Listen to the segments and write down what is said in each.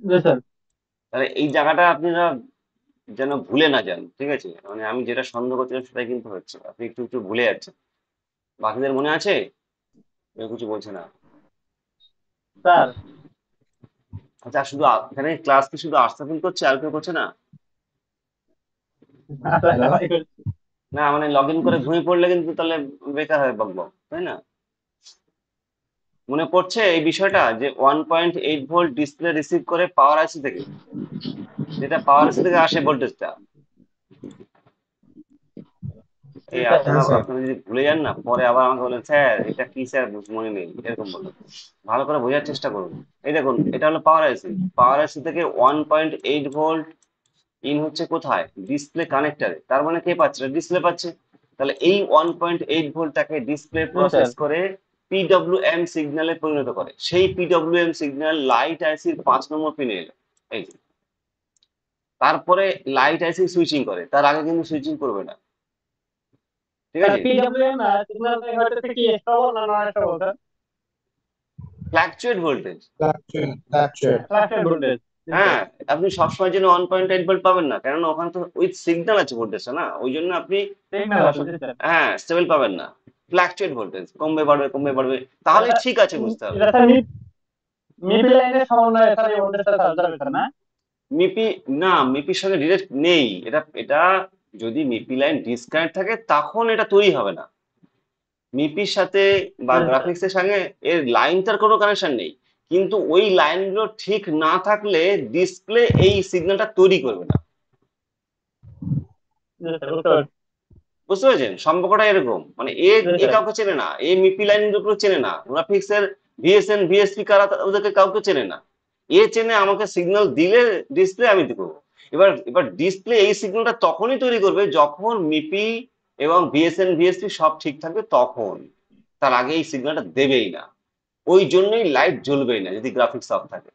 জি sir. তাহলে এই জায়গাটা আপনারা যেন ভুলে না যান, ঠিক আছে? মানে আমি যেটা সন্দেহ করছিলাম সেটাই কিন্তু হচ্ছে, আপনি একটু একটু ভুলে যাচ্ছেন। বাকিদের মনে আছে? কেউ কিছু বলছে না। স্যার আচ্ছা, শুধু এখানে ক্লাস কি শুধু আশরাফুল করছে, আর কেউ করছে না? না স্যার, ভাই বলছি। না মানে লগ ইন করে ঘুমিয়ে পড়লে কিন্তু তাহলে বেকার হয় বকবক, তাই না? মনে পড়ছে এই বিষয়টা যে 1.8 ভোল্ট ডিসপ্লে রিসিভ করে পাওয়ার আইসি থেকে, যেটা পাওয়ার আইসি থেকে আসে ভোল্টেজটা। জি এই স্যার। হ্যাঁ আপনার স্যার। আপনারা যদি ভুলে যান না, পরে আবার আমাকে বলেন স্যার এটা কি স্যার, মনে নেই, এরকম বলবেন। ভালো করে বোঝার চেষ্টা করুন। এই দেখুন, এটা হলো পাওয়ার আইসি। পাওয়ার আইসি থেকে 1.8 ভোল্ট ইন হচ্ছে কোথায়? ডিসপ্লে কানেক্টরে। তার মানে কে পাচ্ছে? ডিসপ্লে পাচ্ছে। তাহলে এই 1.8 ভোল্টটাকে ডিসপ্লে জি স্যার। প্রসেস করে পিডব্লিউএম সিগন্যালে পরিণত করে। সেই পিডব্লিউএম সিগন্যাল লাইট আইসির 5 নম্বর পিনে এলো। এই যে, তারপরে লাইট আইসি সুইচিং করে, তার আগে কিন্তু সুইচিং করবে না। ঠিক স্যার আছে? পিডব্লিউএম সিগন্যাল থেকে হইতেছে কি স্টেবল না non stable sir? Fluctuate voltage. Fluctuate. Fluctuate voltage. জি স্যার। হ্যাঁ, আপনি সবসময় জন্য 1.8 ভোল্ট পাবেন না, কেননা ওখানে তো উইথ সিগন্যাল আছে ভোল্টেজটা, না ওই জন্য আপনি সিগন্যাল আছে, জি স্যার। হ্যাঁ স্টেবল পাবেন না। ফ্ল্যাকচুয়েট ভোল্টেজ কমবে বাড়বে কমবে বাড়বে, তাহলে এটা ঠিক আছে, বুঝতে হবে। এটা স্যার মিডল লাইনের সমন্বয়ে স্যার এই ভোল্টেজটা স্যার যাবে স্যার না? মিপি, না মিপির সঙ্গে ডিরেক্ট নেই। এটা যদি মিপি লাইন ডিসকানেক্ট থাকে তখন এটা তৈরি হবে না। মিপির সাথে বা জি স্যার। গ্রাফিক্সের সঙ্গে এর লাইনটার কোনো কানেকশন নেই। কিন্তু ওই লাইনগুলো ঠিক না থাকলে ডিসপ্লে এই সিগন্যালটা তৈরি করবে না। জি স্যার, বুঝতে পারছি। বুঝতে পেরেছেন? সম্পর্কটা এরকম, মানে এ জি এ স্যার। কাউকে চেনে না, এ মিপি লাইন গুলো চেনে না, গ্রাফিক্স এর ভিএসএন ভিএসপি কারা ওদেরকে কাউকে চেনে না। এ চেনে আমাকে সিগন্যাল দিলে ডিসপ্লে আমি দেবো। এবার ডিসপ্লে এই সিগন্যালটা তখনই তৈরি করবে যখন মিপি এবং ভিএসএন ভিএসপি সব ঠিক থাকবে তখন। তার আগে এই সিগন্যালটা দেবেই না। ওই জন্যই লাইট জ্বলবেই না যদি গ্রাফিক্স অফ থাকে।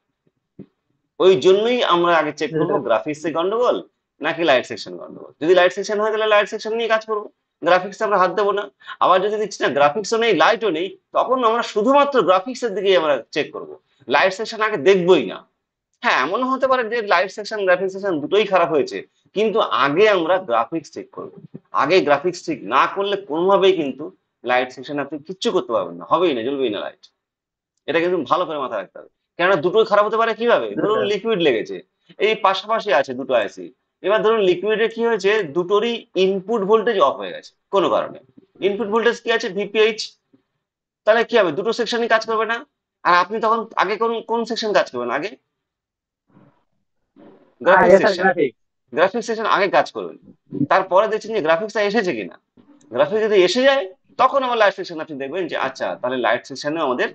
ওই জন্যই আমরা আগে চেক জি করবো স্যার। গ্রাফিক্সে গন্ডগোল নাকি লাইট সেকশন গন্ডগোল। যদি লাইট সেকশন হয় তাহলে লাইট সেকশন নিয়ে কাজ করবো, গ্রাফিক্স আমরা হাত দেবো না। আবার যদি দেখছি না গ্রাফিক্সও নেই লাইটও নেই, তখন আমরা শুধুমাত্র গ্রাফিক্সের দিকেই আমরা চেক করবো, লাইট সেকশন আগে দেখবোই না। হ্যাঁ, এমনও হতে পারে যে লাইট সেকশন গ্রাফিক্স সেকশন দুটোই খারাপ হয়েছে, কিন্তু আগে আমরা গ্রাফিক্স চেক করবো। আগে গ্রাফিক্স ঠিক না করলে কোনোভাবেই কিন্তু লাইট সেকশন আপনি কিচ্ছু করতে পারবেন না, হবেই না, জ্বলবেই না লাইট। এটা কিন্তু ভালো করে মাথায় রাখতে হবে। কেননা দুটোই খারাপ হতে পারে কিভাবে? জি ধরুন স্যার। লিকুইড লেগেছে, এই পাশাপাশি আছে দুটো আইসি। এবার ধরুন লিকুইডে কি হয়েছে, দুটোরই ইনপুট ভোল্টেজ অফ হয়ে গেছে কোনো কারণে। ইনপুট ভোল্টেজ কি আছে? ভিপিএইচ। তাহলে কি হবে? দুটো সেকশনই কাজ করবে না। আর আপনি তখন আগে কোন কোন সেকশন কাজ করবেন? আগে গ্রাফিক্স আগে sir section. Graphic. Graphics section আগে কাজ করবেন। তারপরে দেখছেন যে গ্রাফিক্সটা এসেছে কিনা। গ্রাফিক্স যদি এসে যায় তখন আমার লাইট সেকশন আপনি দেখবেন যে আচ্ছা তাহলে লাইট সেকশনে আমাদের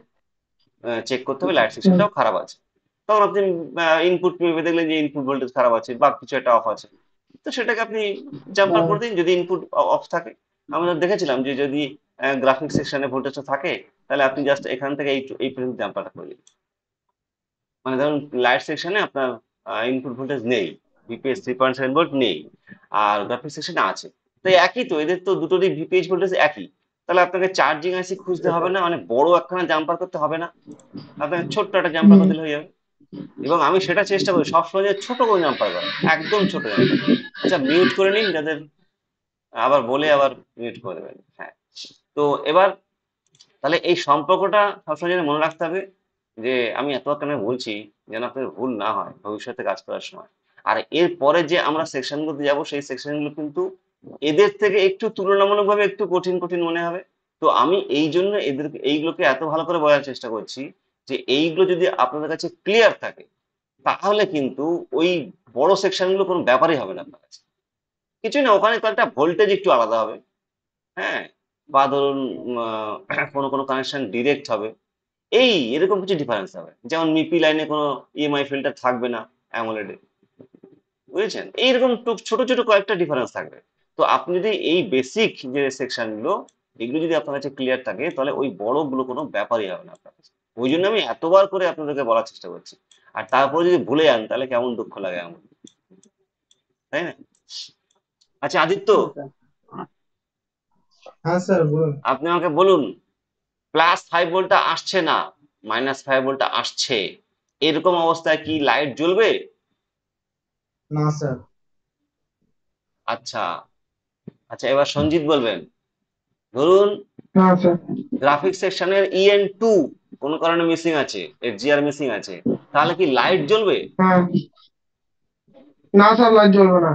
চেক করতে হবে, লাইট সেকশনটাও খারাপ আছে। তখন আপনি ইনপুট ভেবে দেখলেন যে ইনপুট ভোল্টেজ খারাপ আছে বা কিছু একটা অফ আছে, তো সেটাকে আপনি জাম্পার করে দিন যদি ইনপুট অফ থাকে। আমরা দেখেছিলাম যে যদি গ্রাফিক্স সেকশনে ভোল্টেজটা থাকে, তাহলে আপনি জাস্ট এখান থেকে এই পর্যন্ত জাম্পারটা করে দিন। মানে ধরুন লাইট সেকশনে আপনার ইনপুট ভোল্টেজ নেই, ভিপিএস 3.7 ভোল্ট নেই, আর গ্রাফিক্স সেকশনে আছে। তো একই তো, এদের তো দুটোরই ভিপিএইচ ভোল্টেজ একই। তাহলে আপনাকে চার্জিং আইসি খুঁজতে জি হবে স্যার। না, মানে বড় একখানা জাম্পার করতে হবে না। আপনাকে ছোট্ট একটা জাম্পার করে দিলে হয়ে যাবে। এবং আমি সেটা চেষ্টা করি সবসময় যে ছোট করে জাম্পার করা, একদম ছোট জাম্পার। আচ্ছা, মিউট করে নিন যাদের, আবার বলে আবার মিউট করে দেবেন, হ্যাঁ। তো এবার তাহলে এই সম্পর্কটা সবসময় যেন মনে রাখতে হবে, যে আমি এত কেন বলছি, যেন আপনার ভুল না হয় ভবিষ্যতে কাজ করার সময়। আর এর পরে যে আমরা সেকশনগুলোতে যাব সেই সেকশনগুলো কিন্তু এদের থেকে একটু তুলনামূলকভাবে একটু কঠিন কঠিন মনে হবে। তো আমি এই জন্য এইগুলোকে এত ভালো করে বোঝার চেষ্টা করছি, যে এইগুলো যদি আপনাদের কাছে ক্লিয়ার থাকে তাহলে কিন্তু ওই বড় সেকশনগুলো কোনো ব্যাপারই হবে না আপনার কাছে। কিছুই না, ওখানে কয়েকটা ভোল্টেজ একটু আলাদা হবে, হ্যাঁ, বা ধরুন কোনো কোনো কানেকশন ডিরেক্ট হবে, এই এরকম কিছু ডিফারেন্স হবে। যেমন মিপি লাইনে কোনো ইএমআই ফিল্টার থাকবে না অ্যামোলেডে, বুঝেছেন? এইরকম ছোট ছোট কয়েকটা ডিফারেন্স থাকবে। তো আপনি যদি এই বেসিক যে সেকশন গুলো, এগুলো যদি আপনার কাছে ক্লিয়ার থাকে তাহলে ওই বড় গুলো কোনো ব্যাপারই হবে না আপনার কাছে। ওই জন্য আমি এতবার করে আপনাদেরকে বলার চেষ্টা করছি। আর তারপরে যদি ভুলে যান তাহলে কেমন দুঃখ লাগে আমার, তাই না? আচ্ছা আদিত্য, জি স্যার। হ্যাঁ স্যার বলুন। আপনি আমাকে বলুন, +5 ভোল্টটা আসছে না, -5 ভোল্টটা আসছে, এরকম অবস্থায় কি লাইট জ্বলবে? না স্যার। আচ্ছা, আচ্ছা, এবার সঞ্জিত বলবেন। ধরুন হ্যাঁ স্যার। গ্রাফিক সেকশনের EN2 কোনো কারণে মিসিং আছে, এর জিআর মিসিং আছে, তাহলে কি লাইট জ্বলবে? হ্যাঁ। না স্যার, লাইট জ্বলবে না।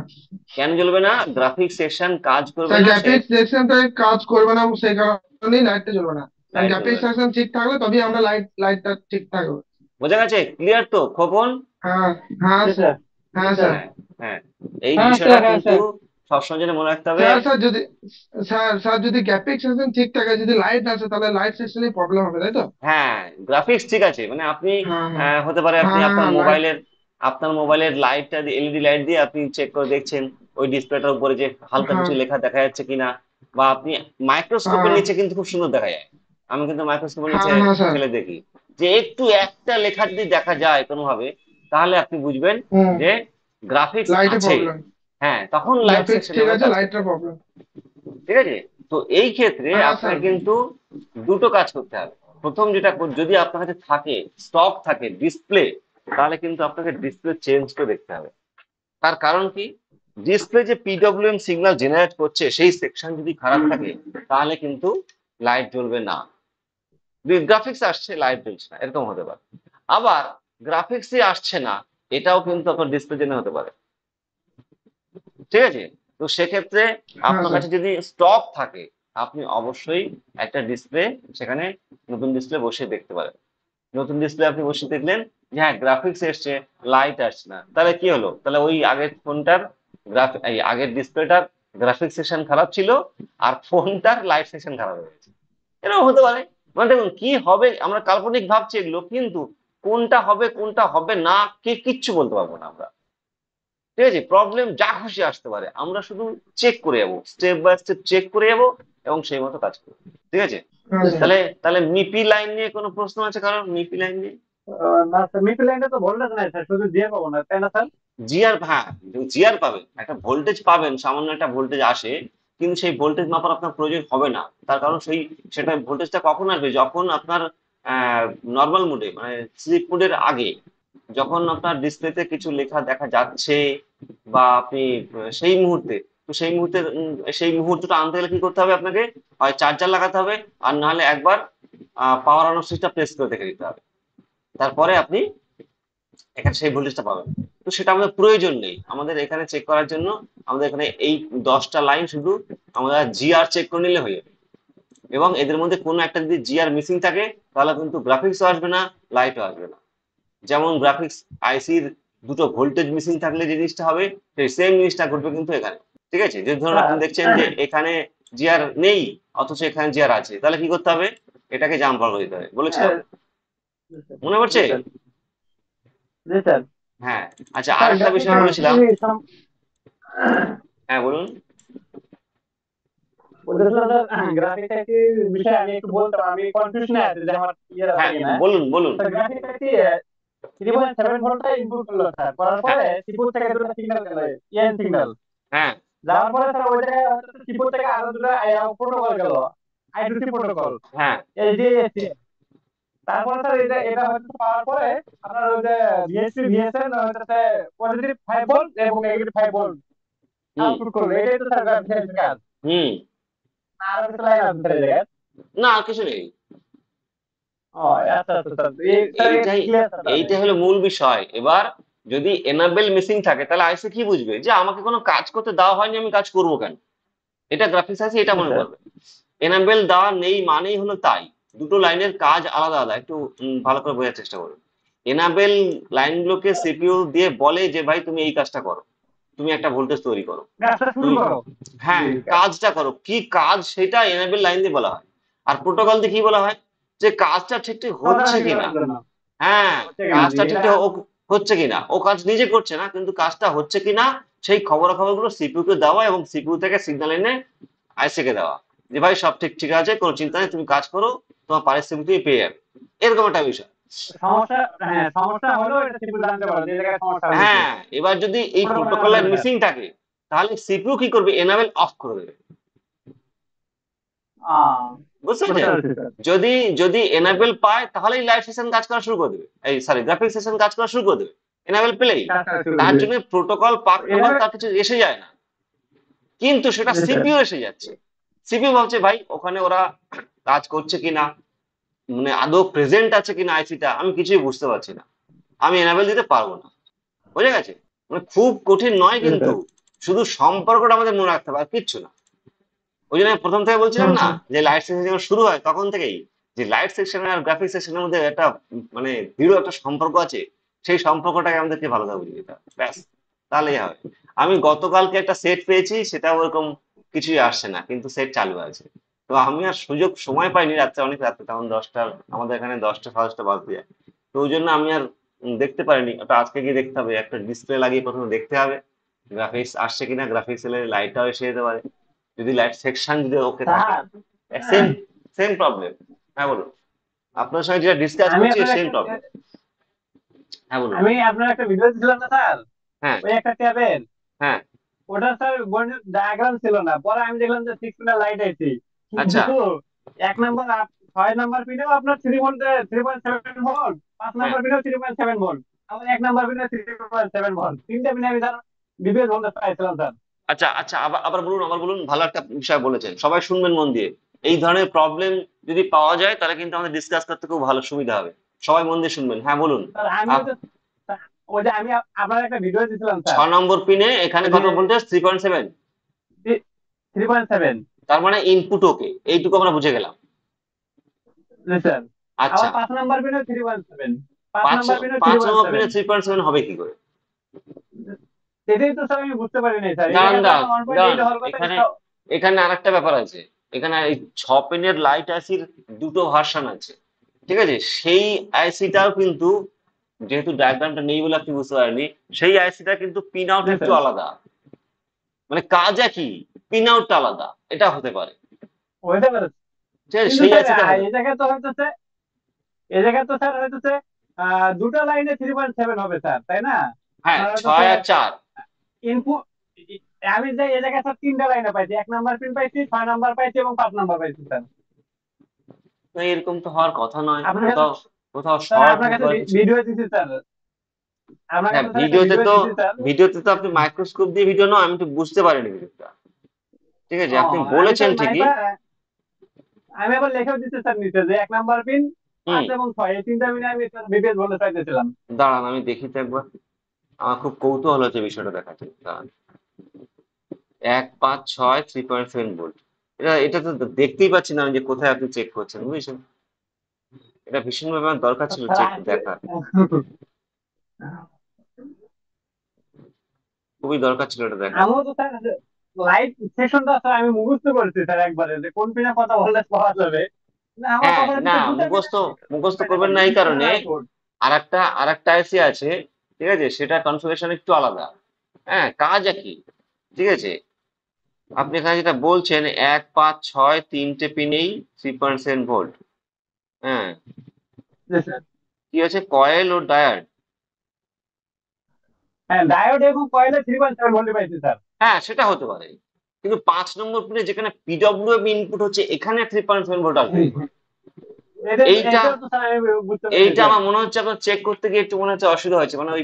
কেন জ্বলবে না? গ্রাফিক সেকশন কাজ করবে স্যার না সে। গ্রাফিক্স সেকশনটা কাজ করবে না, সেই কারণেই লাইটটা জ্বলবে না। কারণ লাইট জ্বলবে গ্রাফিক্স না। সেকশন ঠিক থাকলে তবেই আমরা লাইটটা ঠিক থাকবে। বোঝা গেছে? ক্লিয়ার তো খোকন? হ্যাঁ। হ্যাঁ জি স্যার। স্যার। জি হ্যাঁ স্যার। স্যার। হ্যাঁ, হ্যাঁ, এই হ্যাঁ বিষয়টা স্যার, হ্যাঁ কিন্তু স্যার। সবসময় জন্য মনে রাখতে হবে। স্যার স্যার যদি স্যার যদি গ্রাফিক্স সেকশন ঠিক থাকে, যদি লাইট আসে তাহলে লাইট সেকশনে প্রবলেম হবে, তাই তো? হ্যাঁ, গ্রাফিক্স ঠিক আছে, মানে আপনি হ্যাঁ হ্যাঁ। হতে পারে আপনি হ্যাঁ হ্যাঁ হ্যাঁ, লাইট। আপনার মোবাইলের লাইটটা এলইডি লাইট দিয়ে আপনি চেক করে দেখছেন ওই ডিসপ্লেটার উপরে যে হালকা হ্যাঁ কিছু লেখা দেখা যাচ্ছে কিনা। বা আপনি মাইক্রোস্কোপের হ্যাঁ নিচে কিন্তু খুব সুন্দর দেখা যায়। আমি কিন্তু মাইক্রোস্কোপের হ্যাঁ নিচে হ্যাঁ স্যার। ফেলে দেখি, যে একটু একটা লেখা যদি দেখা যায় কোনোভাবে, তাহলে আপনি বুঝবেন হুম। যে গ্রাফিক্স লাইটের আছে। প্রবলেম। হ্যাঁ, তখন লাইট গ্রাফিক্স সেকশনে ঠিক আমাদের আছে, কাজ করতে লাইটের হবে। প্রবলেম। ঠিক আছে? তো এই ক্ষেত্রে হ্যাঁ আপনার স্যার। কিন্তু দুটো কাজ করতে হবে। প্রথম যেটা যদি আপনার কাছে থাকে, স্টক থাকে ডিসপ্লে, তাহলে কিন্তু আপনাকে ডিসপ্লে চেঞ্জ করে দেখতে হবে। তার কারণ কি? ডিসপ্লে যে পিডব্লিউএম সিগন্যাল জেনারেট করছে সেই সেকশন যদি খারাপ থাকে, তাহলে কিন্তু লাইট জ্বলবে না। গ্রাফিক্স আসছে লাইট জ্বলছে না, এরকম হতে পারে। আবার গ্রাফিক্সই আসছে না, এটাও কিন্তু আপনার ডিসপ্লে জেনে হতে পারে। ঠিক আছে? তো সেক্ষেত্রে হ্যাঁ আপনার স্যার। কাছে যদি স্টক থাকে, আপনি অবশ্যই একটা ডিসপ্লে সেখানে নতুন ডিসপ্লে বসিয়ে দেখতে পারেন। নতুন ডিসপ্লে আপনি বসিয়ে দেখলেন যে হ্যাঁ গ্রাফিক্স এসছে, লাইট আসছে না, তাহলে কি হলো? তাহলে ওই আগের ফোনটার এই আগের ডিসপ্লেটার গ্রাফিক্স সেকশন খারাপ ছিল, আর ফোনটার লাইট সেকশন খারাপ হয়ে গেছে। এরকম হতে পারে। মানে দেখুন কি হবে, আমরা কাল্পনিক ভাবছি এগুলো, কিন্তু কোনটা হবে কোনটা হবে না কিচ্ছু বলতে পারবো না আমরা। ঠিক আছে? প্রবলেম যা খুশি আসতে পারে, আমরা শুধু চেক করে যাবো, স্টেপ বাই স্টেপ চেক করে যাবো এবং সেই মতো কাজ করবো। ঠিক আছে? হ্যাঁ জি স্যার। স্যার। তাহলে তাহলে মিপি লাইন নিয়ে কোনো প্রশ্ন আছে কারণ? মিপি লাইন নিয়ে না স্যার, মিডফিল্ড লাইনে তো ভোল্টেজ নাই স্যার, শুধু দিয়ে পাবো না, তাই না স্যার? জিআর, হ্যাঁ, জিআর পাবেন, একটা ভোল্টেজ পাবেন, সামান্য একটা ভোল্টেজ আসে, কিন্তু সেই ভোল্টেজ মাপার আপনার প্রয়োজন হবে না। তার কারণ সেটা ভোল্টেজটা কখন আসবে? যখন আপনার নর্মাল মোডে, মানে স্লিপ মোডের আগে, যখন আপনার ডিসপ্লেতে কিছু লেখা দেখা যাচ্ছে, বা আপনি সেই মুহূর্তে, তো সেই মুহূর্তটা আনতে গেলে কি করতে হবে আপনাকে? হয় চার্জার লাগাতে হবে, আর নাহলে একবার পাওয়ার অন অফ সুইচটা প্রেস করে দেখে দিতে হবে। তারপরে আপনি এখানে সেই ভোল্টেজটা পাবেন। তো সেটা আমাদের প্রয়োজন নেই, আমাদের এখানে চেক করার জন্য আমাদের এখানে এই 10টা লাইন শুধু আমরা জিআর চেক করে নিলে হয়ে যাবে। এবং এদের মধ্যে কোনো একটা যদি জিআর মিসিং থাকে, তাহলে কিন্তু গ্রাফিক্সও আসবে না, লাইটও আসবে না। যেমন গ্রাফিক্স আইসির দুটো ভোল্টেজ মিসিং থাকলে যে জিনিসটা হবে, সেই সেম জিনিসটা ঘটবে কিন্তু এখানে। ঠিক আছে? যদি ধরুন আপনি স্যার, দেখছেন যে এখানে জিআর নেই, অথচ এখানে জিআর আছে, তাহলে কি করতে হবে? এটাকে জাম্পার করে দিতে হবে, বলেছিলাম। হ্যাঁ, জি স্যার। মনে জি পড়ছে? স্যার। জি স্যার। হ্যাঁ। আচ্ছা, স্যার আরেকটা বিষয় হ্যাঁ বলেছিলাম। হ্যাঁ, বলুন। বলতেছিলাম স্যার, গ্রাফিক্স কি বিষয়ে আমি একটু বলতাম, আমি কনফিউশনে আছি যে আমার ইয়ে আছে হ্যাঁ, কিনা। বলুন বলুন। স্যার গ্রাফিক্স কি 3.7 ভোল্টটা ইনপুট করলো স্যার, করার হ্যাঁ, পরে সিপুর থেকে দুটো সিগন্যাল গেল, ইএন সিগন্যাল হ্যাঁ, যাওয়ার পরে স্যার ওই জায়গায় সিপুর থেকে আরো দুটো প্রোটোকল গেল, I2C প্রোটোকল, হ্যাঁ, এইচডিএসসি। তারপরে স্যার এটা এটা হচ্ছে পাওয়ার পরে আপনার ওই যে ভিএসপি ভিএসএন হচ্ছে পজিটিভ 5 ভোল্ট এবং নেগেটিভ 5 ভোল্ট হুম, আউটপুট করলো। এটাই তো স্যার গ্রাফিক্সের কাজ। হুম। আর কিছু লাইন আছে স্যার এই জায়গায়? না, আর কিছু নেই। ও আচ্ছা আচ্ছা স্যার, এই স্যার এইটাই ক্লিয়ার স্যার তাহলে। এইটাই হলো মূল বিষয়। এবার যদি এনাবেল মিসিং থাকে, তাহলে আইসি কি বুঝবে যে আমাকে কোনো কাজ করতে দেওয়া হয়নি, আমি কাজ করবো কেন? এটা গ্রাফিক্স আইসি এটা জি মনে স্যার। করবে। এনাবেল দেওয়া নেই মানেই হলো তাই। দুটো লাইনের কাজ আলাদা আলাদা, একটু ভালো করে বোঝার চেষ্টা করুন। এনাবেল লাইনগুলোকে সিপিইউ দিয়ে বলে যে ভাই তুমি এই কাজটা করো, তুমি একটা ভোল্টেজ তৈরি করো, কাজটা শুরু তুমি, করো। জি। হ্যাঁ, কাজটা করো, কি কাজ সেটা এনাবেল লাইন দিয়ে বলা হয়। আর প্রোটোকল দিয়ে কি বলা হয়? যে কাজটা ঠিক ঠিক হচ্ছে তদারকি কিনা। করার জন্য হ্যাঁ, হচ্ছে কিনা। জি কাজটা ঠিক এটা। ঠিক হচ্ছে কিনা, ও কাজ নিজে করছে না, কিন্তু কাজটা হচ্ছে কিনা সেই খবরাখবরগুলো সিপিইউ কে দেওয়া, এবং সিপিইউ থেকে সিগন্যাল এনে আইসি কে দেওয়া, যে ভাই সব ঠিক ঠিক আছে, কোনো চিন্তা নেই, তুমি কাজ করো, তোমার পারিশ্রমিক তুমি পেয়ে যাবে। এরকম একটা বিষয়। সমস্যা, হ্যাঁ সমস্যা হলো এটা সিপুর জানতে পারো যে এই জায়গায় সমস্যা হয়েছে, হ্যাঁ, এবার যদি এই প্রোটোকলের প্রোটোকল লাইন মাধ্যমে স্যার। মিসিং থাকে, তাহলে সিপিইউ কি করবে? এনাবেল অফ করে দেবে। আহ বুঝতে বুঝতে পেরেছেন? পারছি স্যার। যদি যদি এনাবেল পায় তাহলেই লাইভ সেশন কাজ করা শুরু করে দেবে, এই সরি গ্রাফিক সেশন কাজ করা শুরু করে দেবে এনাবেল পেলেই। কাজ করা শুরু তার করবে। জন্য প্রোটোকল পাক নাম্বার এভাবে তার কিছু এসে যায় না, কিন্তু সেটা জি স্যার। সিপিইউ এসে যাচ্ছে। সিপিইউ ভাবছে ভাই ওখানে ওরা কাজ করছে কিনা, মানে আদৌ প্রেজেন্ট আছে কিনা আইসিটা আমি কিছুই বুঝতে পারছি না, আমি এনাবেল দিতে পারবো না। বুঝে গেছে? মানে খুব কঠিন নয় জি কিন্তু, স্যার। শুধু সম্পর্কটা আমাদের মনে রাখতে হবে আর কিচ্ছু না। ওই জন্য আমি প্রথম থেকে বলছিলাম হুম না হুম। যে লাইট সেকশন যখন শুরু হয় তখন থেকেই যে লাইট সেকশন আর গ্রাফিক সেকশনের মধ্যে একটা মানে দৃঢ় একটা সম্পর্ক আছে, সেই সম্পর্কটাকে আমাদেরকে ভালোভাবে বুঝিয়ে দিতে হবে, ব্যাস, তাহলেই হবে। আমি গতকালকে একটা সেট পেয়েছি, সেটা ওরকম কিছুই আসছে না, কিন্তু সেট চালু আছে। তো আমি আর সুযোগ সময় পাইনি, রাত্রে অনেক রাত্রে, তখন 10টা, আমাদের এখানে 10টা 10:30 বাজতে যায়। তো ওই জন্য আমি আর দেখতে পারিনি, ওটা আজকে গিয়ে দেখতে হবে, একটা ডিসপ্লে লাগিয়ে প্রথমে দেখতে হবে গ্রাফিক্স আসছে কিনা, গ্রাফিক্স এলে লাইটটাও এসে যেতে পারে, যদি লাইট সেকশন যদি ওকে থাকে। Sir, same same problem. হ্যাঁ বলুন, আপনার সঙ্গে যেটা ডিসকাস আমি করছি আপনার সেম একটা প্রবলেম। হ্যাঁ বলুন। আমি আপনার একটা ভিডিও দিছিলাম না স্যার, হ্যাঁ ওই একটা ট্যাবের, হ্যাঁ। ওটা স্যার বোর্ডের ডায়াগ্রাম ছিল না, পরে আমি দেখলাম যে 6 পিনের লাইট আইছি, আচ্ছা কিন্তু 6 নাম্বার পিনেও আপনার 3 ভোল্ট, 3.7 ভোল্ট, পাঁচ হ্যাঁ। নাম্বার পিনেও 3.7 ভোল্ট, আবার 1 নাম্বার পিনে 3.7 ভোল্ট, তিনটা পিনে আমি স্যার বিবিএস ভোল্টেজ পাইছিলাম স্যার। আচ্ছা আচ্ছা, আবার আবার বলুন, আবার বলুন, ভালো একটা বিষয় বলেছেন, সবাই শুনবেন মন দিয়ে। এই ধরনের প্রবলেম যদি পাওয়া যায় তাহলে কিন্তু আমাদের ডিসকাস করতে খুব ভালো সুবিধা হবে। সবাই মন দিয়ে শুনবেন, হ্যাঁ বলুন। স্যার আমি ওই আপ যে ওই যে আমি আপনার একটা ভিডিও দিছিলাম ছ স্যার, নম্বর পিনে এখানে ওই যে কত ভোল্টেজ? 3.7। 3.7। তার মানে ইনপুট ওকে, এইটুকু আমরা বুঝে গেলাম। জি স্যার। আচ্ছা, আবার 5 নাম্বার পিনেও 3.7, পাঁচ পাঁচ নাম্বার পিনেও থ্রি পাঁচ পয়েন্ট নম্বর সেভেন পিনে 3.7 হবে কি করে? এটাই তো স্যার আমি বুঝতে পারি নাই স্যার, এই দাঁড়ান জায়গায় তো দাঁড়ান আমার 1.8 দাঁড়ান, হওয়ার কথা এখানে এটা। এখানে আরেকটা ব্যাপার আছে। এখানে এই 6 পিনের লাইট আইসির দুটো ভার্সন আছে, ঠিক আছে? সেই আইসিটাও কিন্তু, যেহেতু ডায়াগ্রামটা নেই বলে আপনি বুঝতে পারেননি, সেই আইসিটা কিন্তু পিন আউট জি একটু স্যার। আলাদা, মানে কাজ একই, পিন আউটটা আলাদা, এটা হতে পারে। হইতে পারে, ঠিক আছে, কিন্তু সেই স্যার আইসিটা হতে এই পারে। জায়গায় তো হইতেছে, এই জায়গায় তো স্যার হইতেছে দুটো লাইনে 3.7 হবে স্যার, তাই না? হ্যাঁ, আপনার হইতেছে 6 আর 4। ইনপুট, আমি যে এই জায়গায় স্যার তিনটা লাইনে পাইছি, 1 নাম্বার পিন পাইছি, 6 নাম্বার পাইছি এবং 5 নাম্বার পাইছি স্যার। না, এরকম তো হওয়ার কথা নয়, আপনার কাছে কোথাও কোথাও স্যার, শর্ট আপনার কাছে বা কিছু। ভিডিও দিছি স্যার, আপনার হ্যাঁ, কাছে স্যার একটা ভিডিও দিছি স্যার। ভিডিওতে তো আপনি মাইক্রোস্কোপ দিয়ে ভিডিও নাও, আমি তো বুঝতে পারিনি ভিডিওটা। ঠিক আছে, ও, আপনি আমি বলেছেন স্যার ঠিকই। মাইক্রো, আমি আবার লেখেও দিচ্ছি স্যার নিচে যে 1 নাম্বার পিন, হুম। 5 এবং 6, এই তিনটা পিনে আমি বিবিএস ভোল্টেজ পাইতেছিলাম। দাঁড়ান আমি দেখি তো একবার, আমার খুব কৌতূহল হচ্ছে বিষয়টা দেখাতে, দাঁড়ান। 1 5 6 3.7 ভোল্ট, এটা তো দেখতেই পাচ্ছি না আমি যে কোথায় আপনি চেক করছেন, বুঝছেন? এটা ভীষণভাবে আমার দরকার ছিল স্যার চেক আসলে দেখার, খুবই দরকার ছিল এটা দেখার। আমিও তো স্যার লাইট সেকশনটা স্যার আমি মুখস্থ করেছি স্যার একবারে, যে কোন পিনে কত ভোল্টেজ পাওয়া যাবে, না আমার হ্যাঁ, কথা না হচ্ছে দুটা পিনে মুখস্থ পাই না করবেন স্যার, না এই ইনপুট কারণে, আর আউটপুট। আরেকটা আইসি আছে, ঠিক আছে, সেটা কনফিগারেশন একটু আলাদা। হ্যাঁ, কাজ একই, ঠিক আছে। আপনি এখানে যেটা বলছেন 1 5 6 তিনটে পিনেই 3.7 ভোল্ট। হ্যাঁ, জি স্যার। কি আছে, কয়েল ও ডায়াড। হ্যাঁ, ডায়োড এবং কয়েলে 3.7 ভোল্ট পাইছি স্যার। হ্যাঁ, সেটা হতে পারে, কিন্তু 5 নম্বর পিনে যেখানে পিডব্লিউএম ইনপুট হচ্ছে, এখানে 3.7 ভোল্ট আসবে কি করে? এইটা এটাও তো স্যার আমি বুঝতে পারি না এইটা স্যার। আমার মনে হচ্ছে আপনার চেক করতে গিয়ে একটু মনে হচ্ছে অসুবিধা হয়েছে, মানে ওই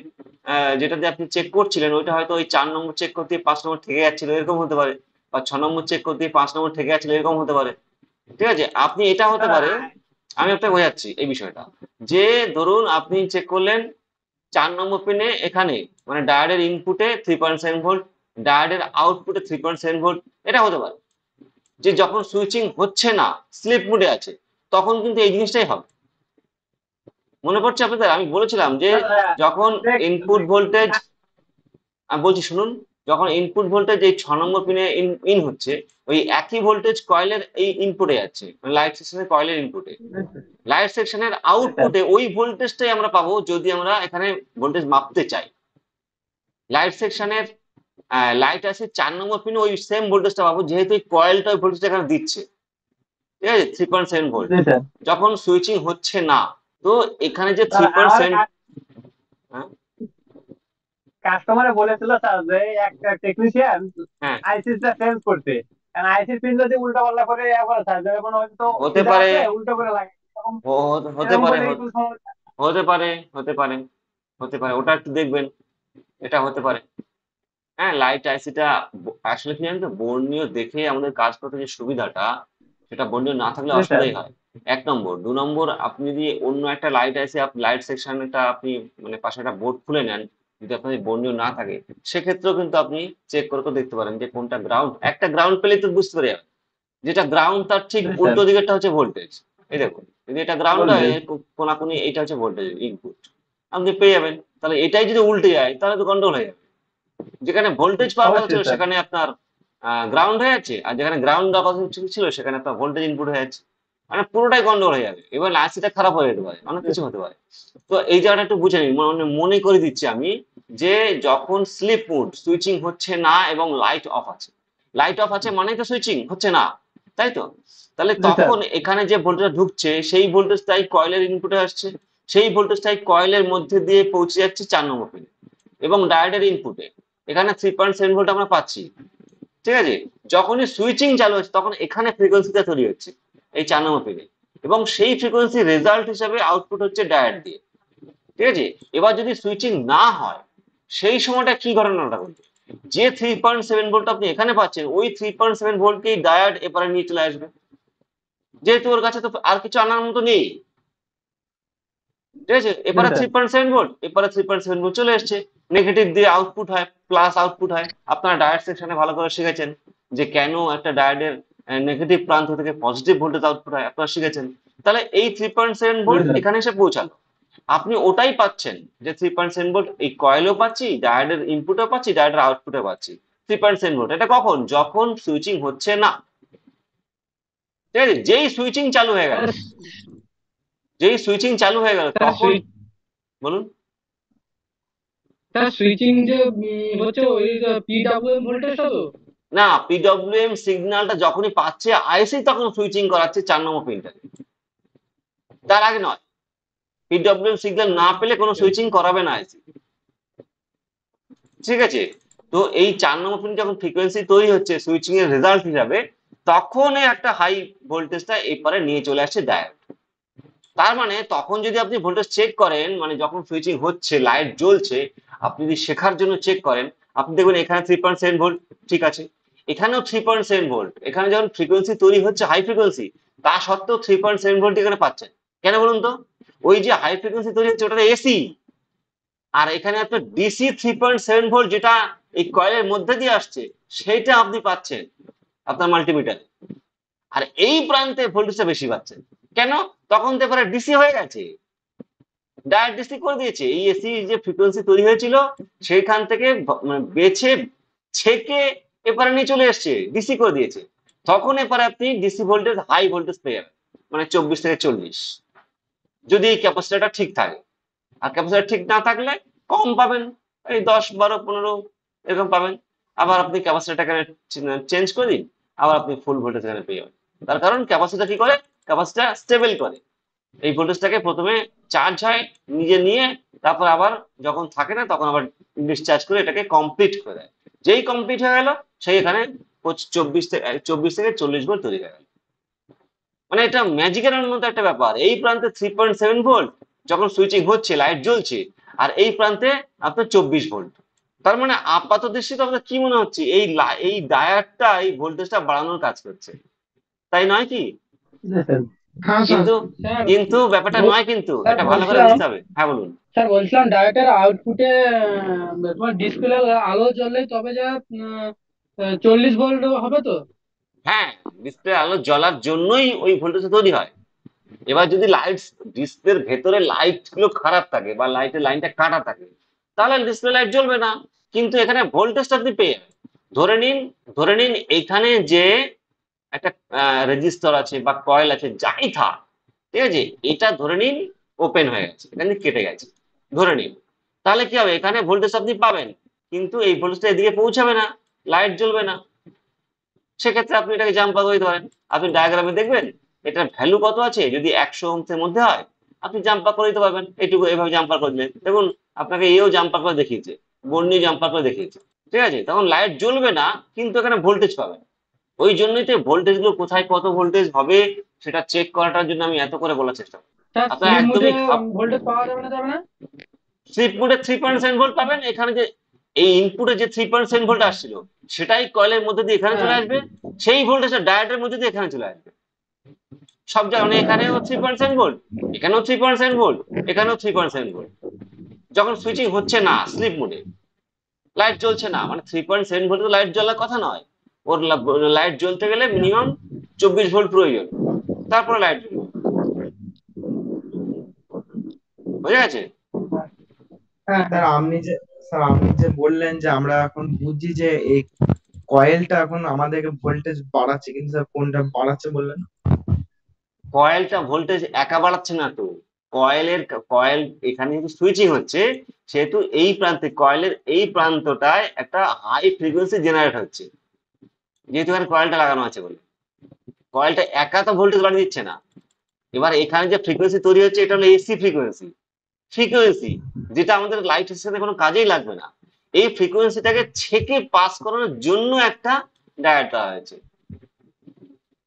যেটা দিয়ে আপনি চেক করছিলেন ওইটা হয়তো ওই 4 নম্বর চেক করতে গিয়ে 5 নম্বর থেকে যাচ্ছিল, এরকম হতে পারে, বা 6 নম্বর চেক করতে গিয়ে 5 নম্বর থেকে যাচ্ছিল, এরকম হতে পারে। ঠিক আছে, আপনি এটা হতে স্যার পারে, আমি আপনাকে বোঝাচ্ছি এই বিষয়টা, যে ধরুন আপনি চেক করলেন 4 নম্বর পিনে এখানে, মানে ডায়োডের ইনপুটে 3.7 ভোল্ট, ডায়োডের আউটপুটে 3.7 ভোল্ট, এটা হতে পারে যে যখন সুইচিং হচ্ছে না, স্লিপ মোডে আছে, তখন কিন্তু এই জিনিসটাই হবে। মনে পড়ছে আপনাদের আমি বলেছিলাম যে স্যার যখন দেখ, ইনপুট ভোল্টেজ, আমি বলছি শুনুন, যখন ইনপুট ভোল্টেজ এই 6 নম্বর পিনে ইন হচ্ছে, ওই একই ভোল্টেজ কয়েলের এই ইনপুটে যাচ্ছে, মানে লাইট সেকশনের কয়েলের ইনপুটে, লাইট সেকশনের আউটপুটে ওই ভোল্টেজটাই আমরা পাবো যদি আমরা এখানে ভোল্টেজ মাপতে চাই। লাইট সেকশনের লাইট আছে 4 নম্বর পিনে, ওই সেম ভোল্টেজটা পাবো যেহেতু এই কয়েলটা ওই ভোল্টেজটা এখানে দিচ্ছে, ঠিক আছে, 3.7 ভোল্ট। জি স্যার। যখন সুইচিং হচ্ছে না, তো এখানে যে স্যার থ্রি পয়েন্ট আমার সেভেন হ্যাঁ কাস্টমারে বলেছিল স্যার যে একটা টেকনিশিয়ান হ্যাঁ আইসিটা চেঞ্জ করতে, কারণ আইসির পিন যদি উল্টা পাল্টা করে করে থাকে, যখন হয়তো হতে সিধা পারে, আছে উল্টো করে লাগে এরকম, হতে এরকম পারে, করলে একটু সমস্যা। হতে পারে, হতে পারে, হতে পারে, ওটা একটু দেখবেন, এটা হতে পারে। হ্যাঁ, লাইট আইসিটা আসলে কি জানেন তো, বর্ণীয় দেখে আমাদের কাজ করতে যে সুবিধাটা, সেটা বর্ণীয় না থাকলে জি স্যার। অসুবিধাই হয়। 1 নম্বর। 2 নম্বর, আপনি যদি অন্য একটা লাইট আইসি লাইট সেকশনটা আপনি মানে পাশে একটা বোর্ড খুলে নেন, যদি আপনার বর্ণীয় না থাকে, সেক্ষেত্রেও কিন্তু আপনি চেক করে তো দেখতে পারেন যে কোনটা গ্রাউন্ড। একটা গ্রাউন্ড পেলেই তো বুঝতে পারি যাবে। যেটা গ্রাউন্ড তার ঠিক জি স্যার। উল্টো দিকেরটা হচ্ছে ভোল্টেজ। এই দেখুন, যদি এটা গ্রাউন্ড হয়, ভোল্টেজ। কোনাকুনি এইটা হচ্ছে ভোল্টেজ ইনপুট, আপনি পেয়ে যাবেন। তাহলে এটাই যদি উল্টে যায় তাহলে তো গন্ডগোল হয়ে যাবে। যেখানে ভোল্টেজ পাওয়ার কথা ছিল অবশ্যই স্যার। সেখানে আপনার গ্রাউন্ড হয়ে যাচ্ছে, আর যেখানে গ্রাউন্ড দেওয়ার কথা ছিল সেখানে আপনার ভোল্টেজ ইনপুট হয়ে যাচ্ছে। মানে পুরোটাই গন্ডগোল হয়ে যাবে, এবার আইসিটা খারাপ হয়ে যেতে পারে, অনেক কিছু হতে পারে। তো এই জায়গাটা একটু বুঝে নিন, মানে মনে করে দিচ্ছি আমি, যে যখন স্লিপ মোড সুইচিং হচ্ছে না এবং লাইট অফ আছে, লাইট অফ আছে মানেই তো সুইচিং হচ্ছে না, তাই তো? তাহলে জি স্যার। তখন এখানে যে ভোল্টেজ ঢুকছে সেই ভোল্টেজটাই কয়েলের ইনপুটে আসছে, সেই ভোল্টেজটাই কয়েলের মধ্যে দিয়ে পৌঁছে যাচ্ছে 4 নম্বর পিনে এবং ডায়োডের ইনপুটে। এখানে 3.7 ভোল্ট আমরা পাচ্ছি, ঠিক আছে? যখনই সুইচিং চালু হচ্ছে তখন এখানে ফ্রিকোয়েন্সিটা তৈরি হচ্ছে এই 4 নম্বর পিনে, এবং সেই ফ্রিকোয়েন্সি রেজাল্ট হিসাবে আউটপুট হচ্ছে ডায়োড দিয়ে, ঠিক আছে? এবার যদি সুইচিং না হয়, সেই সময়টা কি ঘটনাটা ঘটবে, যে 3.7 ভোল্ট আপনি এখানে পাচ্ছেন, ওই 3.7 ভোল্টকেই ডায়োড এপারে নিয়ে চলে আসবে, যেহেতু ওর কাছে তো আর কিছু আনার মতো নেই, ঠিক আছে? জি এপারে স্যার। 3.7 ভোল্ট, এপারে 3.7 ভোল্ট চলে এসছে, নেগেটিভ দিয়ে আউটপুট হয়, প্লাস আউটপুট হয়। আপনারা ডায়োড সেকশনে ভালো করে শিখেছেন যে কেন একটা ডায়োডের নেগেটিভ প্রান্ত থেকে পজিটিভ ভোল্টেজ আউটপুট হয়, আপনারা শিখেছেন। তাহলে এই 3.7 ভোল্ট জি এখানে এসে পৌঁছালো, আপনি ওটাই পাচ্ছেন, যে 3.7 ভোল্ট এই কয়েলেও পাচ্ছি, ডায়োডের ইনপুটেও পাচ্ছি, ডায়োডের আউটপুটে পাচ্ছি 3.7 ভোল্ট। এটা কখন? যখন সুইচিং হচ্ছে না, ঠিক আছে? যেই সুইচিং চালু হয়ে গেল, স্যার। যেই সুইচিং চালু হয়ে গেল স্যার তখন, বলুন। স্যার সুইচিং যে হচ্ছে ওই পিডব্লিউএম ভোল্টেজটা তো। না, পিডব্লিউএম সিগন্যালটা যখনই পাচ্ছে আইসি তখন সুইচিং করাচ্ছে 4 নম্বর পিনটা, তার আগে নয়। পিডব্লিউএম সিগন্যাল না পেলে কোনো সুইচিং করাবে না আইসি, ঠিক আছে? তো এই 4 নম্বর পিন যখন ফ্রিকোয়েন্সি তৈরি হচ্ছে সুইচিং এর রেজাল্ট হিসাবে, তখন একটা হাই ভোল্টেজটা এপারে নিয়ে চলে আসছে ডায়োড। তার মানে তখন যদি আপনি ভোল্টেজ চেক করেন, মানে যখন সুইচিং হচ্ছে লাইট জ্বলছে, আপনি যদি শেখার জন্য চেক করেন, আপনি দেখবেন এখানে 3.7 ভোল্ট, ঠিক আছে, এখানেও 3.7 ভোল্ট, এখানে যখন ফ্রিকোয়েন্সি তৈরি হচ্ছে হাই ফ্রিকোয়েন্সি, তা সত্ত্বেও 3.7 ভোল্ট এখানে পাচ্ছেন। কেন বলুন তো? ওই যে হাই ফ্রিকোয়েন্সি তৈরি হচ্ছে ওটা এসি, আর এখানে আপনার ডিসি 3.7 ভোল্ট যেটা এই কয়েলের মধ্যে দিয়ে আসছে, সেটা আপনি পাচ্ছেন আপনার মাল্টিমিটারে। আর এই প্রান্তে ভোল্টেজটা বেশি পাচ্ছেন। কেন? তখন তো এবারে ডিসি হয়ে গেছে, ডায়োড ডিসি করে দিয়েছে, এই এসি যে ফ্রিকোয়েন্সি তৈরি হয়েছিল সেইখান থেকে মানে বেছে ছেকে এপারে নিয়ে চলে এসছে, ডিসি করে দিয়েছে। তখন এপারে আপনি ডিসি ভোল্টেজ হাই ভোল্টেজ পেয়ে যাবেন, মানে 24 থেকে 40, যদি এই ক্যাপাসিটারটা ঠিক থাকে। আর ক্যাপাসিটার ঠিক না থাকলে কম পাবেন, এই 10, 12, 15 এরকম পাবেন। আবার আপনি ক্যাপাসিটারটাকে চেঞ্জ করে দিন, আবার আপনি ফুল ভোল্টেজ এখানে পেয়ে যাবেন। তার কারণ ক্যাপাসিটার কি করে, ক্যাপাসিটার স্টেবল করে, এই ভোল্টেজটাকে প্রথমে চার্জ হয় নিজে নিয়ে, তারপর আবার যখন থাকে না তখন আবার ডিসচার্জ করে এটাকে কমপ্লিট করে দেয়। যেই কমপ্লিট হয়ে গেল সেই এখানে 24 থেকে 40 ভোল্ট তৈরি হয়ে গেল। মানে এটা ম্যাজিকের মতো একটা ব্যাপার। এই প্রান্তে 3.7 ভোল্ট যখন সুইচিং হচ্ছে লাইট জ্বলছে, আর এই প্রান্তে আপনার 24 ভোল্ট। তার মানে আপাত দৃষ্টিতে আপনার কি মনে হচ্ছে, এই ডায়োডটা এই ভোল্টেজটা বাড়ানোর কাজ করছে, তাই নয় কি? জি স্যার। হ্যাঁ স্যার। কিন্তু স্যার কিন্তু ব্যাপারটা নয়, কিন্তু স্যার এটা ভালো করে বলছিলাম, বুঝতে হবে। হ্যাঁ, বলুন। স্যার বলছিলাম ডায়োডের আউটপুটে তোমার ডিসপ্লে আলো জ্বললেই তবে যা 40 ভোল্ট হবে তো। হ্যাঁ, ডিসপ্লে আলো জ্বলার জন্যই ওই ভোল্টেজ তৈরি হয়। এবার যদি লাইট, ডিসপ্লের ভেতরে লাইট গুলো খারাপ থাকে বা লাইটের লাইনটা কাটা থাকে, তাহলে ডিসপ্লে লাইট জ্বলবে না। কিন্তু এখানে ভোল্টেজটা আপনি পেয়ে যাবেন। ধরে নিন, ধরে নিন এইখানে যে একটা রেজিস্টর আছে বা কয়েল আছে যাই থাক, ঠিক আছে, এটা ধরে নিন ওপেন হয়ে গেছে, এখানে কেটে গেছে, ধরে নিন। তাহলে কি হবে, এখানে ভোল্টেজ আপনি পাবেন, কিন্তু এই ভোল্টেজটা এদিকে পৌঁছাবে না, লাইট জ্বলবে না। সেক্ষেত্রে আপনি এটাকে জাম্পার করে দিতে পারেন। আপনি ডায়াগ্রামে দেখবেন এটার ভ্যালু কত আছে, যদি 100 ওহমস এর মধ্যে হয় আপনি জাম্পার করে দিতে পারবেন, এইটুকু এভাবে জাম্পার করে দিলেন। দেখুন, আপনাকে এও জাম্পার করে দেখিয়েছে, বর্ণি জাম্পার করে দেখিয়েছে, ঠিক আছে? তখন লাইট জ্বলবে না, কিন্তু এখানে ভোল্টেজ পাবেন। ওই জন্যই তো ভোল্টেজ গুলো কোথায় কত ভোল্টেজ হবে সেটা চেক করাটার জন্য আমি এত করে বলার চেষ্টা করি। স্যার আপনার স্লিপ মোডে একদমই ভোল্টেজ পাওয়া যাবে না, যাবে না? স্লিপ মোডে 3.7 ভোল্ট পাবেন। এখানে যে এই ইনপুটে যে 3.7 ভোল্ট আসছিল সেটাই কয়েলের মধ্যে দিয়ে এখানে চলে হ্যাঁ। আসবে, সেই ভোল্টেজটা ডায়োডের মধ্যে দিয়ে এখানে চলে আসবে। সব জায়গায় মানে এখানেও 3.7 ভোল্ট, এখানেও 3.7 ভোল্ট, এখানেও 3.7 ভোল্ট। যখন সুইচিং হচ্ছে না স্লিপ মোডে, লাইট জ্বলছে না, মানে 3.7 ভোল্ট লাইট জ্বলার কথা নয়। ওর লাইট জ্বলতে গেলে মিনিমাম 24 ভোল্ট প্রয়োজন, তারপরে লাইট জ্বলবে। বুঝে গেছে? হ্যাঁ, স্যার আপনি যে বললেন যে আমরা এখন বুঝছি যে এই কয়েলটা এখন আমাদেরকে ভোল্টেজ বাড়াচ্ছে, কিন্তু স্যার কোনটা বাড়াচ্ছে বললেন? কয়েলটা ভোল্টেজ একা বাড়াচ্ছে না তো। কয়েল এখানে যেহেতু সুইচিং হচ্ছে, সেহেতু এই প্রান্তে কয়েলের এই প্রান্তটায় একটা হাই ফ্রিকোয়েন্সি জেনারেট হচ্ছে, যেহেতু এখানে কয়েলটা লাগানো আছে বলে। কয়েলটা একা তো ভোল্টেজ বাড়িয়ে দিচ্ছে না। এবার এখানে যে ফ্রিকোয়েন্সি তৈরি হচ্ছে এটা হলো এসি ফ্রিকোয়েন্সি, যেটা আমাদের লাইটের সাথে কোনো কাজেই লাগবে না। এই ফ্রিকোয়েন্সিটাকে ছেঁকে পাস করানোর জন্য একটা ডায়োড দেওয়া হয়েছে,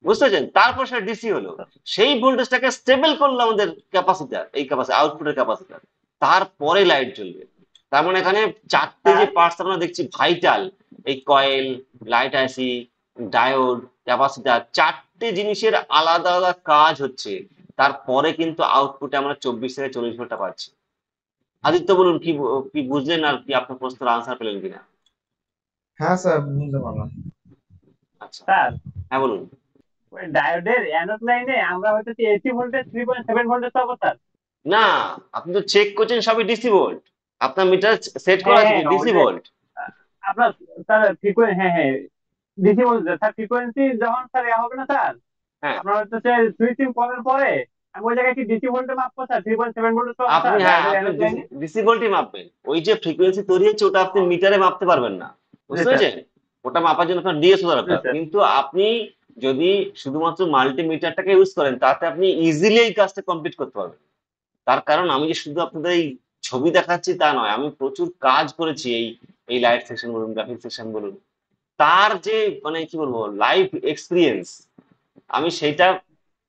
বুঝতে পারছেন? তারপর সেটা ডিসি হলো, সেই ভোল্টেজটাকে স্টেবল করলো আমাদের ক্যাপাসিটার, এই ক্যাপাসিটার আউটপুটের ক্যাপাসিটার, তারপরে লাইট জ্বলবে। তার মানে এখানে চারটে যে পার্টস আমরা দেখছি ভাইটাল, এই কয়েল, লাইট আইসি, ডায়োড, ক্যাপাসিটার, চারটে জিনিসের আলাদা আলাদা কাজ হচ্ছে। তারপরে কিন্তু আউটপুটে আমরা 24 থেকে 40 ভোল্টটা পাচ্ছি। আদিত্য বলুন, কি বুঝলেন, আর কি আপনার প্রশ্নের আনসার পেলেন কিনা? হ্যাঁ স্যার, বুঝতে পারলাম। আচ্ছা, স্যার হ্যাঁ বলুন। ওই ডায়োডের অ্যানোড লাইনে আমরা হয়তো এসি ভোল্টেজ 3.7 ভোল্টেজ পাবো স্যার। না, আপনি তো চেক করছেন সবই ডিসি ভোল্ট, আপনার মিটার সেট করা হ্যাঁ আছে কি হ্যাঁ ডিসি ওইটাই। ভোল্ট? আপনার স্যার ফ্রিকোয়েন্সি, হ্যাঁ হ্যাঁ ডিসি বলতে স্যার ফ্রিকোয়েন্সি যখন স্যার হবে না স্যার, হ্যাঁ, আপনার হচ্ছে সুইচিং করার পরে আমি ওই জায়গায় কি ডিসি ভোল্টে মাপবো স্যার? 3.7 ভোল্টেজ পাবো আপনি স্যার হ্যাঁ ডায়োডের আপনি অ্যানোড লাইনে। ডিসি ভোল্টই মাপবেন। ওই যে ফ্রিকোয়েন্সি তৈরি হচ্ছে ওটা আপনি মিটারে মাপতে পারবেন না, জি বুঝতে স্যার। পেরেছেন? ওটা মাপার জন্য আপনার ডিএসও জি দরকার। স্যার। কিন্তু আপনি যদি শুধুমাত্র মাল্টিমিটারটাকে ইউজ করেন, তাতে আপনি ইজিলি এই কাজটা কমপ্লিট করতে পারবেন। তার কারণ আমি যে শুধু আপনাদের এই ছবি দেখাচ্ছি তা নয়, আমি প্রচুর কাজ করেছি এই এই লাইট সেকশন বলুন, গ্রাফিক সেকশন বলুন, তার যে মানে কি বলবো লাইফ এক্সপিরিয়েন্স, আমি সেইটা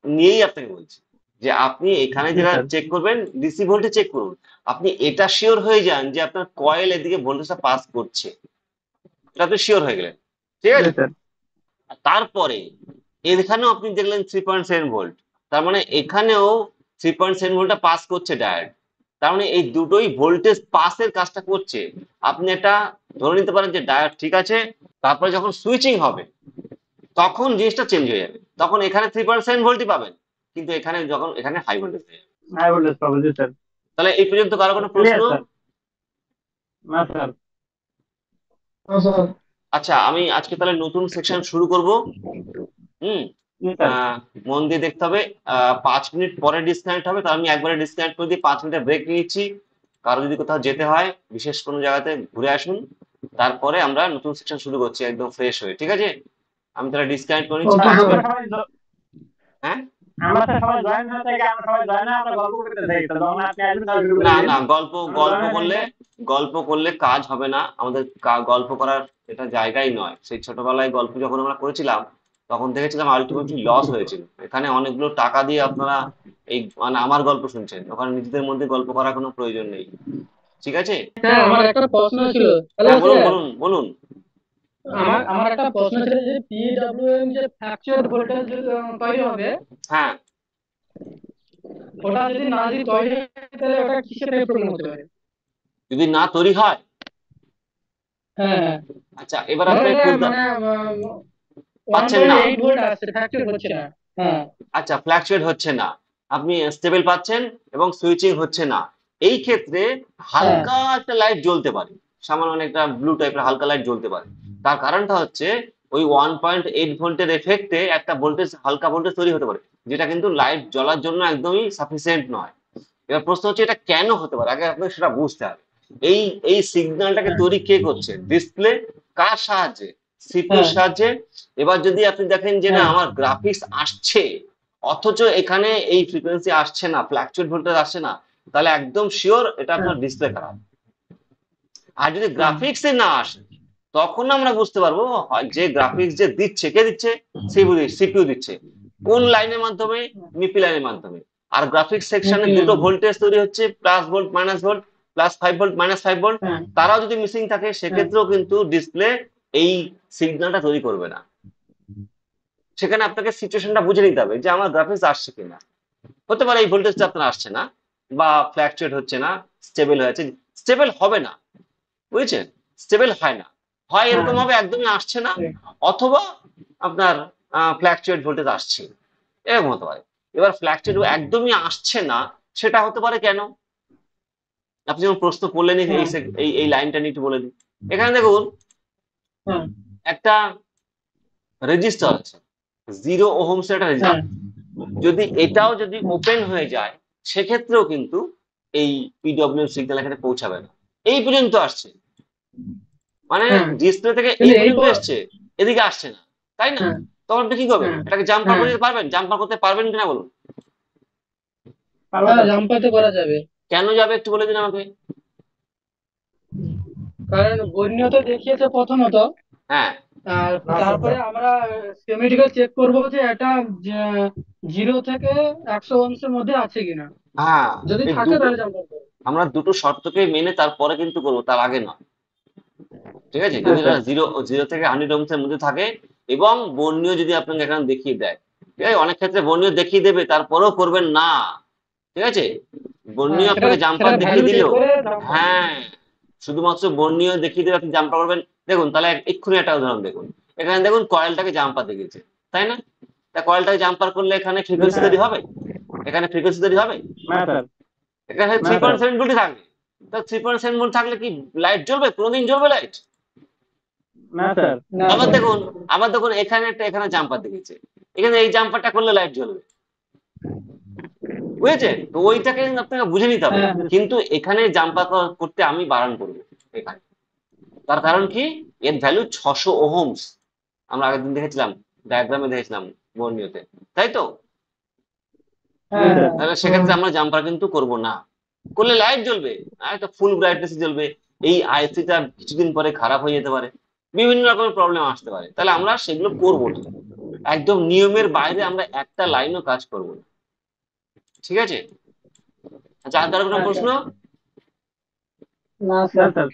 নিয়েই আপনাকে বলছি যে আপনি এখানে জি যেটা স্যার। চেক করবেন ডিসি ভোল্টে চেক করুন। আপনি এটা শিওর হয়ে যান যে আপনার কয়েল এদিকে ভোল্টেজটা পাস করছে, এটা আপনি শিওর হয়ে গেলেন, ঠিক জি আছে? স্যার। আর তারপরে এখানেও আপনি দেখলেন 3.7 ভোল্ট, তার মানে এখানেও 3.7 ভোল্টটা পাস করছে ডায়োড। তার মানে এই দুটোই ভোল্টেজ পাসের কাজটা করছে। আপনি এটা ধরে নিতে পারেন যে ডায়োড ঠিক আছে। তারপরে যখন সুইচিং হবে তখন জিনিসটা চেঞ্জ হয়ে যাবে, তখন এখানে 3.7 ভোল্টই পাবেন, কিন্তু এখানে যখন এখানে হাই ভোল্টেজ হয়ে যাবে। হাই ভোল্টেজ পাবো, জি স্যার। তাহলে এই পর্যন্ত কারো কোনো প্রশ্ন? Clear sir. না স্যার। হ্যাঁ স্যার। আচ্ছা, আমি আজকে তাহলে নতুন সেকশন শুরু করব। হুম। জি স্যার। মন দিয়ে দেখতে হবে। 5 মিনিট পরে ডিসকানেক্ট হবে, তাহলে আমি একবারে ডিসকানেক্ট করে দিয়ে 5 মিনিটের ব্রেক নিচ্ছি। কারো যদি কোথাও যেতে হয় বিশেষ কোনো জায়গাতে ঘুরে আসুন, তারপরে আমরা নতুন সেকশন শুরু করছি একদম ফ্রেশ হয়ে, ঠিক আছে? আমি তাহলে ডিসকানেক্ট করে নিচ্ছি ওকে স্যার 5 স্যার। আমরা মিনিট সবাই হ্যাঁ, আমরা স্যার সবাই জয়েন হয়ে থাকি, আমরা সবাই জয়েন হয়ে আমরা গল্প করতে থাকি স্যার, যখন আপনি আসবেন তাহলে শুরু করে না দিন। না, গল্প আমরা গল্প জয়েন হয়ে থাকি করলে স্যার। গল্প করলে কাজ হবে না আমাদের। গল্প করার এটা জায়গাই নয়। সেই ছোটবেলায় গল্প যখন আমরা করেছিলাম তখন দেখেছিলাম আলটিমেটলি লস হয়েছিল। এখানে অনেকগুলো টাকা দিয়ে আপনারা এই মানে আমার গল্প শুনছেন, ওখানে নিজেদের মধ্যে গল্প করার কোনো প্রয়োজন নেই, ঠিক আছে? স্যার আমার একটা প্রশ্ন ছিল। হ্যালো হ্যাঁ বলুন স্যার, বলুন বলুন। আমার আমার একটা প্রশ্ন ছিল যে পিডব্লিউএম যে ফ্র্যাকচার ভোল্টেজ তৈরি হবে, হ্যাঁ, ওটা যদি না যদি তৈরি হয় তাহলে ওটা কিসের প্রবলেম হতে পারে? যদি না তৈরি হয়, হ্যাঁ হ্যাঁ, আচ্ছা এবার ধরুন আপনাকে এটা খুলতে মানে ওয়ান পাচ্ছেন পয়েন্ট না, এইট ভোল্ট আসছে, ফ্র্যাকচার হচ্ছে না। হ্যাঁ আচ্ছা ফ্ল্যাকচুয়েট হচ্ছে না, আপনি স্টেবল পাচ্ছেন এবং সুইচিং হচ্ছে না, এই ক্ষেত্রে হ্যাঁ হালকা একটা লাইট জ্বলতে পারে, সামান্য একটা ব্লু টাইপের হালকা লাইট জ্বলতে পারে। তার কারণটা হচ্ছে ওই 1.8 ভোল্টের এফেক্টে একটা ভোল্টেজ, হালকা ভোল্টেজ তৈরি হতে পারে, যেটা কিন্তু লাইট জ্বলার জন্য একদমই সাফিসিয়েন্ট নয়। এবার প্রশ্ন হচ্ছে এটা কেন হতে পারে, আগে আপনাকে সেটা বুঝতে হবে। এই এই সিগন্যালটাকে হ্যাঁ তৈরি কে করছে? ডিসপ্লে। কার সাহায্যে? সিপিইউর হ্যাঁ সাহায্যে। এবার যদি আপনি দেখেন যে না হ্যাঁ আমার গ্রাফিক্স আসছে অথচ এখানে এই ফ্রিকোয়েন্সি আসছে না, ফ্ল্যাকচুয়েট ভোল্টেজ আসছে না, তাহলে একদম শিওর এটা হ্যাঁ আপনার ডিসপ্লে খারাপ। আর যদি হ্যাঁ গ্রাফিক্সে না আসে তখন আমরা বুঝতে পারবো যে গ্রাফিক্স যে দিচ্ছে, কে দিচ্ছে? সিপিইউ দিচ্ছে। কোন লাইনের মাধ্যমে? মিপি লাইনের মাধ্যমে। আর গ্রাফিক্স সেকশনে দুটো ভোল্টেজ তৈরি হচ্ছে, +ভোল্ট -ভোল্ট, +5 ভোল্ট -5 ভোল্ট। হ্যাঁ তারাও যদি মিসিং থাকে হ্যাঁ সেক্ষেত্রেও কিন্তু ডিসপ্লে এই সিগন্যালটা তৈরি করবে না। সেখানে আপনাকে সিচুয়েশনটা বুঝে নিতে হবে যে আমার গ্রাফিক্স আসছে কিনা। হতে পারে এই ভোল্টেজটা আপনার আসছে না, বা ফ্ল্যাকচুয়েট হচ্ছে না, স্টেবল হয়েছে। স্টেবল হবে না, বুঝেছেন? স্টেবল হয় না, হয় হ্যাঁ এরকম হবে একদমই আসছে না, অথবা আপনার ফ্ল্যাকচুয়েট ভোল্টেজ আসছে, এরকম হতে পারে। এবার ফ্ল্যাকচুয়েট একদমই আসছে না, সেটা হতে পারে কেন? আপনি যেমন প্রশ্ন করলেন, এই হ্যাঁ এই এই লাইনটা নিয়ে একটু বলে দিই। এখানে দেখুন হ্যাঁ একটা রেজিস্টার আছে, 0 ওহমস একটা হ্যাঁ রেজিস্টার। যদি এটাও যদি ওপেন হয়ে যায় সেক্ষেত্রেও কিন্তু এই পিডব্লিউ সিগন্যাল এখানে পৌঁছাবে না। এই পর্যন্ত আসছে, মানে হ্যাঁ ডিসপ্লে থেকে এই কিন্তু পর্যন্ত এসছে, এদিকে আসছে না, তাই না? হ্যাঁ তখন আপনি কি করবেন? হ্যাঁ এটাকে জাম্পার হ্যাঁ করতে পারবেন? জাম্পার করতে পারবেন কিনা বলুন? পারবো হ্যাঁ স্যার। জাম্পার তো করা যাবে, কেন যাবে একটু বলে দিন আমাকে। কারণ বর্ণিয়তে দেখিয়েছে প্রথমত, হ্যাঁ, আর না তারপরে আমরা স্কেমেটিক্যাল চেক করবো যে এটা 0 থেকে 100 ওহমসের মধ্যে আছে কিনা। হ্যাঁ, যদি এই থাকে দুটো তাহলে জাম্পার করবো। আমরা দুটো শর্তকে মেনে তারপরে কিন্তু করবো, তার আগে নয়। ঠিক আছে? হ্যাঁ যদি এটা স্যার। জিরো জিরো থেকে 100 ওহমস এর মধ্যে থাকে, এবং বর্ণীয় যদি আপনাকে এখানে দেখিয়ে দেয়, ঠিক আছে? অনেক ক্ষেত্রে বর্ণীয় দেখিয়ে দেবে, তারপরেও করবেন না। ঠিক আছে? হ্যাঁ বর্ণীয় সেটা আপনাকে সেটা জাম্পার ভ্যালু দেখিয়ে দিল, চেক করে জাম্পার করবো। হ্যাঁ, শুধুমাত্র বর্ণীয় দেখিয়ে দিলে আপনি জাম্পার করবেন। দেখুন তাহলে এক্ষুনি একটা উদাহরণ দেখুন। এখানে দেখুন কয়েলটাকে জাম্পার দেখিয়েছে, তাই না? তা কয়েলটাকে জাম্পার করলে এখানে ফ্রিকোয়েন্সি হ্যাঁ। তৈরি হবে? এখানে ফ্রিকোয়েন্সি তৈরি হবে? না স্যার। এখানে না থ্রি স্যার। পয়েন্ট সেভেন ভোল্টই থাকবে। তা 3.7 ভোল্ট থাকলে কি লাইট জ্বলবে? কোনোদিন জ্বলবে লাইট? না স্যার। না আবার স্যার। দেখুন, আবার দেখুন এখানে একটা, এখানে জাম্পার দেখিয়েছে, এখানে এই জাম্পারটা করলে লাইট জ্বলবে, বুঝেছেন? তো ওইটাকে কিন্তু আপনাকে বুঝে নিতে হবে। হ্যাঁ কিন্তু এখানে জাম্পার করতে আমি বারণ করবো এখানে। তার কারণ কি? এর ভ্যালু 600 ওহমস। আমরা আগের দিন দেখেছিলাম, ডায়াগ্রামে দেখেছিলাম বর্ণীয়তে, তাই তো? জি হ্যাঁ স্যার। তাহলে সেক্ষেত্রে আমরা জাম্পার কিন্তু করব না। করলে লাইট জ্বলবে, একটা ফুল ব্রাইটনেস জ্বলবে, এই আইসিটা কিছুদিন পরে খারাপ হয়ে যেতে পারে, বিভিন্ন রকমের প্রবলেম আসতে পারে, তাহলে আমরা সেগুলো করব না। একদম নিয়মের বাইরে আমরা একটা লাইনও কাজ করব না। ঠিক আছে? আচ্ছা, আর কারো কোনো হ্যাঁ প্রশ্ন? না না স্যার। স্যার।